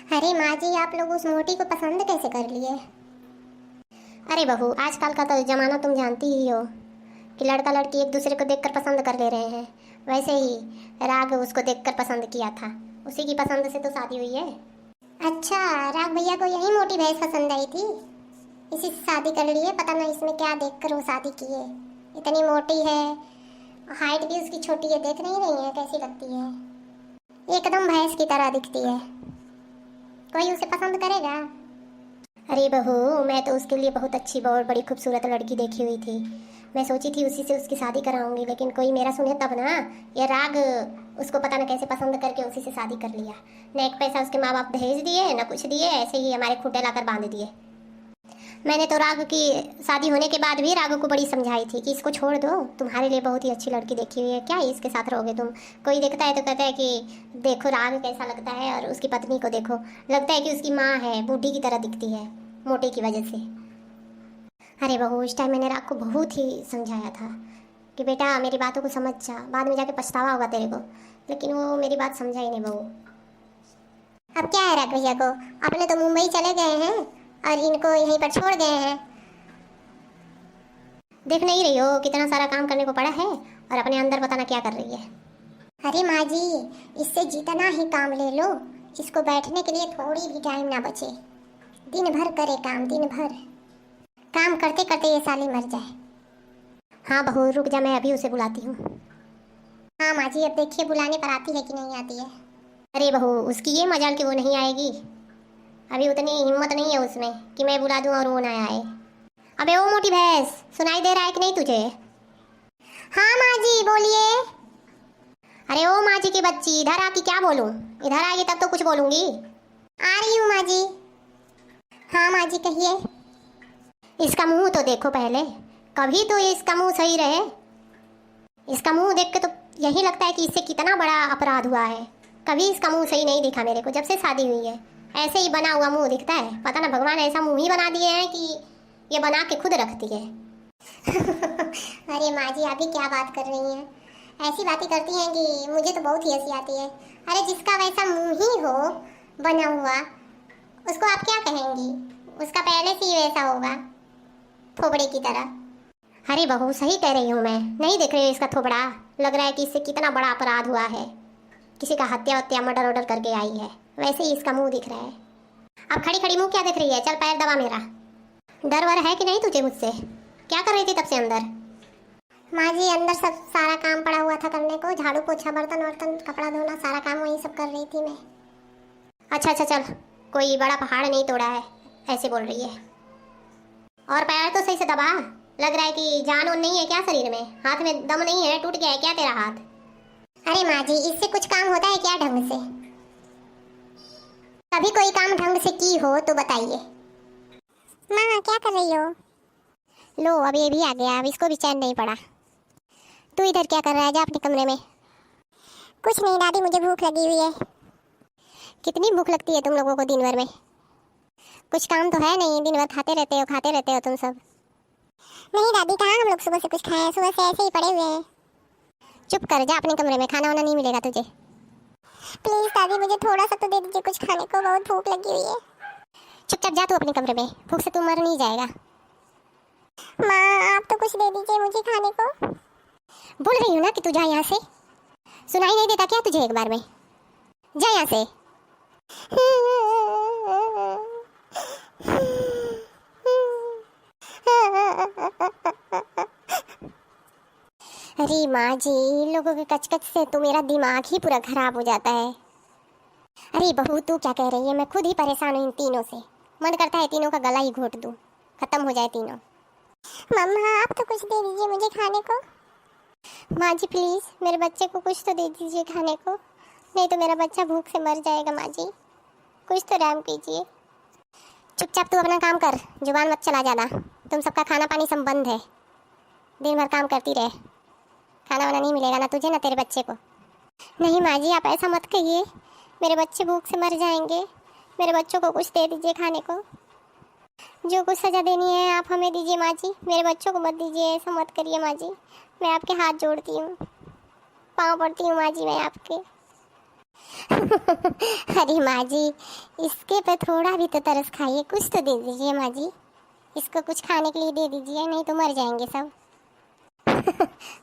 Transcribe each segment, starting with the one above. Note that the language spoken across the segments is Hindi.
अरे माँ जी, आप लोग उस मोटी को पसंद कैसे कर लिए? अरे बहू, आजकल का तो जमाना तुम जानती ही हो कि लड़का लड़की एक दूसरे को देखकर पसंद कर ले रहे हैं। वैसे ही राग उसको देखकर पसंद किया था, उसी की पसंद से तो शादी हुई है। अच्छा, राग भैया को यही मोटी भैंस पसंद आई थी, इसी से शादी कर ली है। पता नहीं इसमें क्या देखकर वो शादी की है। इतनी मोटी है, हाइट भी उसकी छोटी है, देख नहीं रही है कैसी लगती है, एकदम भैंस की तरह दिखती है। कोई उसे पसंद करेगा? अरे बहू, मैं तो उसके लिए बहुत अच्छी और बड़ी खूबसूरत लड़की देखी हुई थी। मैं सोची थी उसी से उसकी शादी कराऊंगी, लेकिन कोई मेरा सुने तब ना। ये राग उसको पता न कैसे पसंद करके उसी से शादी कर लिया। न एक पैसा उसके माँ बाप भेज दिए, न कुछ दिए, ऐसे ही हमारे खूंटे लाकर बांध दिए। मैंने तो राग की शादी होने के बाद भी राग को बड़ी समझाई थी कि इसको छोड़ दो, तुम्हारे लिए बहुत ही अच्छी लड़की देखी हुई है, क्या इसके साथ रहोगे तुम? कोई देखता है तो कहता है कि देखो राग कैसा लगता है, और उसकी पत्नी को देखो, लगता है कि उसकी माँ है, बूढ़ी की तरह दिखती है मोटे की वजह से। अरे बहू, उस टाइम मैंने राग को बहुत ही समझाया था कि बेटा मेरी बातों को समझ जा, बाद में जाके पछतावा होगा तेरे को, लेकिन वो मेरी बात समझा ही नहीं बहू। अब क्या है राग भैया को, अपने तो मुंबई चले गए हैं और इनको यहीं पर छोड़ गए हैं। देख नहीं रही हो कितना सारा काम करने को पड़ा है, और अपने अंदर पता ना क्या कर रही है। अरे माँ जी, इससे जितना ही काम ले लो, इसको बैठने के लिए थोड़ी भी टाइम ना बचे। दिन भर करे काम, दिन भर काम करते करते ये साली मर जाए। हाँ बहू, रुक जा, मैं अभी उसे बुलाती हूँ। हाँ माँ जी, अब देखिए बुलाने पर आती है कि नहीं आती है। अरे बहू, उसकी ये मजाल कि वो नहीं आएगी। अभी उतनी हिम्मत नहीं है उसमें कि मैं बुला दूँ और वो ना आए। अबे ओ मोटी भैंस, सुनाई दे रहा है कि नहीं तुझे? हाँ माँ जी बोलिए। अरे ओ माँ जी की बच्ची, इधर आके क्या बोलूँ? इधर आएगी तब तो कुछ बोलूँगी। आ रही हूँ माँ जी। हाँ माँ जी कहिए। इसका मुंह तो देखो पहले, कभी तो इसका मुंह सही रहे। इसका मुंह देख के तो यही लगता है कि इससे कितना बड़ा अपराध हुआ है। कभी इसका मुंह सही नहीं दिखा मेरे को, जब से शादी हुई है ऐसे ही बना हुआ मुंह दिखता है। पता ना भगवान ऐसा मुंह ही बना दिए हैं कि ये बना के खुद रखती है। अरे माँ जी, आप भी क्या बात कर रही हैं? ऐसी बातें करती हैं कि मुझे तो बहुत ही हंसी आती है। अरे जिसका वैसा मुंह ही हो बना हुआ, उसको आप क्या कहेंगी? उसका पहले से ही वैसा होगा, थोबड़े की तरह। अरे बहू, सही कह रही हूँ मैं, नहीं देख रही हो इसका थोबड़ा? लग रहा है कि इससे कितना बड़ा अपराध हुआ है, किसी का हत्या वत्या मर्डर वर्डर करके आई है, वैसे ही इसका मुंह दिख रहा है। अब खड़ी खड़ी मुंह क्या देख रही है? चल पैर दबा मेरा। डर वर है कि नहीं तुझे मुझसे? क्या कर रही थी तब से अंदर? माँ जी, अंदर सब सारा काम पड़ा हुआ था करने को, झाड़ू पोछा बर्तन वर्तन कपड़ा धोना, सारा काम वही सब कर रही थी मैं। अच्छा अच्छा, चल, कोई बड़ा पहाड़ नहीं तोड़ा है ऐसे बोल रही है। और पैर तो सही से दबा, लग रहा है कि जान और नहीं है क्या शरीर में? हाथ में दम नहीं है, टूट गया है क्या तेरा हाथ? अरे माँ जी, इससे कुछ काम होता है क्या ढंग से? कभी कोई काम ढंग से की हो तो बताइए। माँ क्या कर रही हो? लो, अब ये भी आ गया, अब इसको भी चैन नहीं पड़ा। तू इधर क्या कर रहा है? जा अपने कमरे में। कुछ नहीं दादी, मुझे भूख लगी हुई है। कितनी भूख लगती है तुम लोगों को दिन भर में? कुछ काम तो है नहीं, दिन भर खाते रहते हो तुम सब। नहीं दादी, कहाँ हम लोग सुबह से कुछ खाए हैं, सुबह से ऐसे ही पड़े हुए हैं। चुप कर, जा अपने कमरे में, खाना वाना नहीं मिलेगा तुझे। प्लीज दादी, मुझे थोड़ा सा तो दे दीजिए कुछ खाने को, बहुत भूख लगी हुई है। चुपचाप जा तू अपने कमरे में, भूख से तू मर नहीं जाएगा। माँ, आप तो कुछ दे दीजिए मुझे खाने को। बोल रही हूँ ना कि तू जा यहाँ से, सुनाई नहीं देता क्या तुझे? एक बार में जा यहाँ से। अरे माँ जी, इन लोगों के कचकच से तो मेरा दिमाग ही पूरा खराब हो जाता है। अरे बहू, तू क्या कह रही है? मैं खुद ही परेशान हूँ इन तीनों से, मन करता है तीनों का गला ही घोट दूँ, खत्म हो जाए तीनों। मम्मा, आप तो कुछ दे दीजिए मुझे खाने को। माँ जी प्लीज़, मेरे बच्चे को कुछ तो दे दीजिए खाने को, नहीं तो मेरा बच्चा भूख से मर जाएगा। माँ जी कुछ तो रहम कीजिए। चुपचाप तू अपना काम कर, जुबान मत चला जाना। तुम सबका खाना पानी सब बंद है, दिन भर काम करती रहे, खाना वाना नहीं मिलेगा ना तुझे ना तेरे बच्चे को। नहीं माँ जी, आप ऐसा मत कहिए, मेरे बच्चे भूख से मर जाएंगे। मेरे बच्चों को कुछ दे दीजिए खाने को, जो कुछ सज़ा देनी है आप हमें दीजिए माँ जी, मेरे बच्चों को मत दीजिए, ऐसा मत करिए माँ जी। मैं आपके हाथ जोड़ती हूँ, पाँव पड़ती हूँ माँ जी मैं आपके। अरे माँ जी, इसके पे थोड़ा भी तो तरस खाइए, कुछ तो दे दीजिए माँ जी। इसको कुछ खाने के लिए दे दीजिए, नहीं तो मर जाएंगे सब।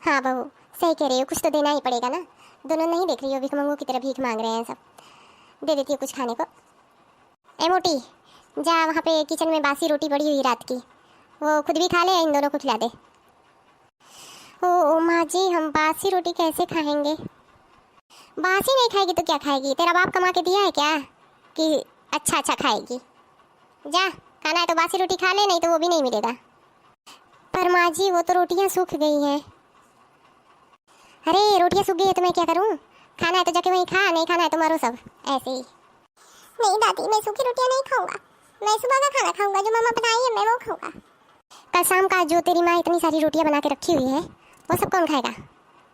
हाँ बहू, सही कह रही हो, कुछ तो देना ही पड़ेगा ना। दोनों नहीं देख रही हो, भिखमंगों की तरह भीख मांग रहे हैं सब। दे देती हूँ कुछ खाने को। ए मोटी, जा वहाँ पे किचन में बासी रोटी पड़ी हुई रात की, वो खुद भी खा ले, इन दोनों को खिला दे। ओ माँ जी, हम बासी रोटी कैसे खाएंगे? बासी नहीं खाएगी तो क्या खाएगी? तेरा बाप कमा के दिया है क्या कि अच्छा अच्छा खाएगी? जा, खाना है तो बासी रोटी खा ले, नहीं तो वो भी नहीं मिलेगा। पर माँ जी, वो तो रोटियां सूख गई हैं। अरे रोटियां सूख गई है तो मैं क्या करूँ? खाना है तो जाके वहीं खा, नहीं खाना है तो मरो सब ऐसे ही। नहीं दादी, मैं सूखी रोटियां नहीं खाऊंगा। मैं सुबह का खाना खाऊंगा, जो मामा बनाई है मैं वो खाऊंगा। कल शाम का जो तेरी माँ इतनी सारी रोटियां बना के रखी हुई है, वो सब कौन खाएगा?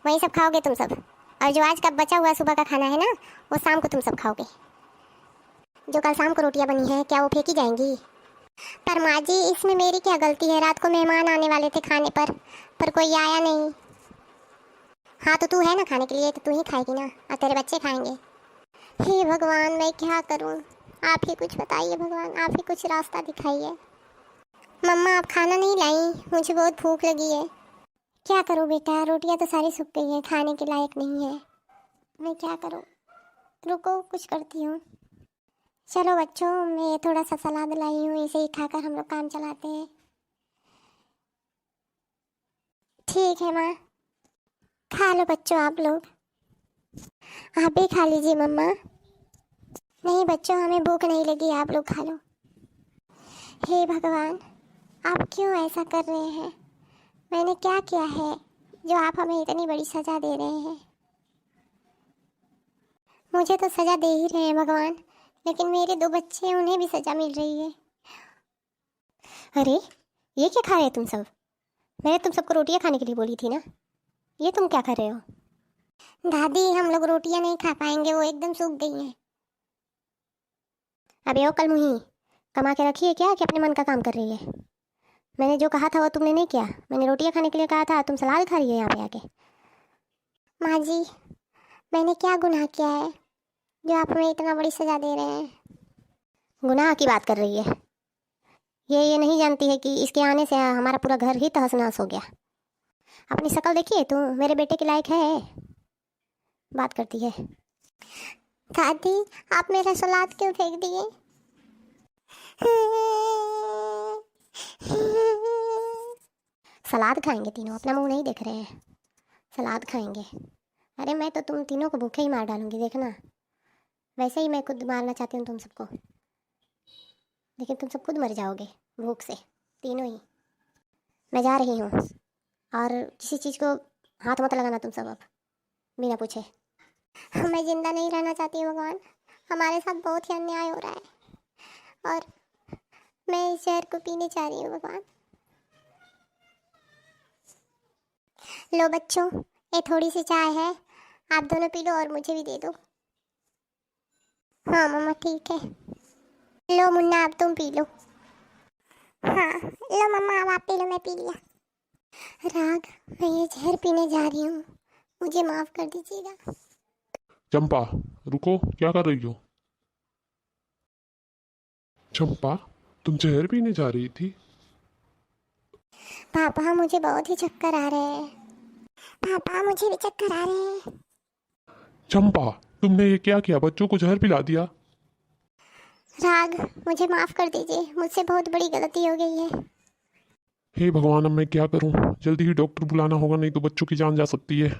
वही सब खाओगे तुम सब। और जो आज का बचा हुआ सुबह का खाना है ना, वो शाम को तुम सब खाओगे। जो कल शाम को रोटियां बनी है, क्या वो फेंकी जाएंगी? पर माँ जी, इसमें मेरी क्या गलती है? रात को मेहमान आने वाले थे खाने पर कोई आया नहीं। हाँ तो तू है ना खाने के लिए, तो तू ही खाएगी ना, और तेरे बच्चे खाएंगे। हे भगवान, मैं क्या करूँ? आप ही कुछ बताइए भगवान, आप ही कुछ रास्ता दिखाइए। मम्मा, आप खाना नहीं लाई? मुझे बहुत भूख लगी है। क्या करूँ बेटा, रोटियां तो सारी सूख गई है, खाने के लायक नहीं है। मैं क्या करूँ? रुको, कुछ करती हूँ। चलो बच्चों, मैं थोड़ा सा सलाद लाई हूँ, इसे ही खाकर हम लोग काम चलाते हैं। ठीक है माँ। खा लो बच्चों आप लोग। आप भी खा लीजिए मम्मा। नहीं बच्चों, हमें भूख नहीं लगी, आप लोग खा लो। हे भगवान, आप क्यों ऐसा कर रहे हैं? मैंने क्या किया है जो आप हमें इतनी बड़ी सज़ा दे रहे हैं? मुझे तो सज़ा दे ही रहे हैं भगवान, लेकिन मेरे 2 बच्चे हैं, उन्हें भी सज़ा मिल रही है। अरे ये क्या खा रहे हैं तुम सब? मैंने तुम सबको रोटियां खाने के लिए बोली थी ना, ये तुम क्या कर रहे हो? दादी, हम लोग रोटियां नहीं खा पाएंगे, वो एकदम सूख गई हैं। अबे ओ कल मुही, कमा के रखी है क्या कि अपने मन का काम कर रही है? मैंने जो कहा था वो तुमने नहीं किया। मैंने रोटियां खाने के लिए कहा था, तुम सलाद खा रही है यहाँ पे आके। माँ जी, मैंने क्या गुनाह किया है जो आप हमें इतना बड़ी सज़ा दे रहे हैं? गुनाह की बात कर रही है? ये नहीं जानती है कि इसके आने से हमारा पूरा घर ही तहस नहस हो गया। अपनी शक्ल देखिए, तू मेरे बेटे के लायक है? बात करती है। दादी, आप मेरा सलाद क्यों फेंक दिए? सलाद खाएंगे तीनों, अपना मुंह नहीं देख रहे हैं, सलाद खाएंगे। अरे मैं तो तुम तीनों को भूखे ही मार डालूंगी, देखना। वैसे ही मैं खुद मारना चाहती हूँ तुम सबको, लेकिन तुम सब खुद मर जाओगे भूख से, तीनों ही। मैं जा रही हूँ, और किसी चीज़ को हाथ मत लगाना तुम सब अब, बिना पूछे। मैं जिंदा नहीं रहना चाहती हूँ भगवान, हमारे साथ बहुत ही अन्याय हो रहा है, और मैं इस जहर को पीने जा रही हूँ भगवान। लो बच्चों, ये थोड़ी सी चाय है, आप दोनों पी लो और मुझे भी दे दो। हाँ मम्मा ठीक है। लो मुन्ना, अब तुम पी लो। हाँ लो मम्मा, अब आप पी लो, मैं पी लिया। राग, मैं ये जहर पीने जा रही हूँ, मुझे माफ कर दीजिएगा। चंपा, रुको, क्या कर रही हो? चंपा, तुम जहर पीने जा रही थी? पापा, मुझे बहुत ही चक्कर आ रहे हैं। पापा, मुझे भी चक्कर आ रहे हैं। चंपा, तुमने ये क्या किया? बच्चों को जहर पिला दिया। राग, मुझे माफ कर दीजिए, मुझसे बहुत बड़ी गलती हो गई है। हे भगवान, अब मैं क्या करूं? जल्दी ही डॉक्टर बुलाना होगा, नहीं तो बच्चों की जान जा सकती है।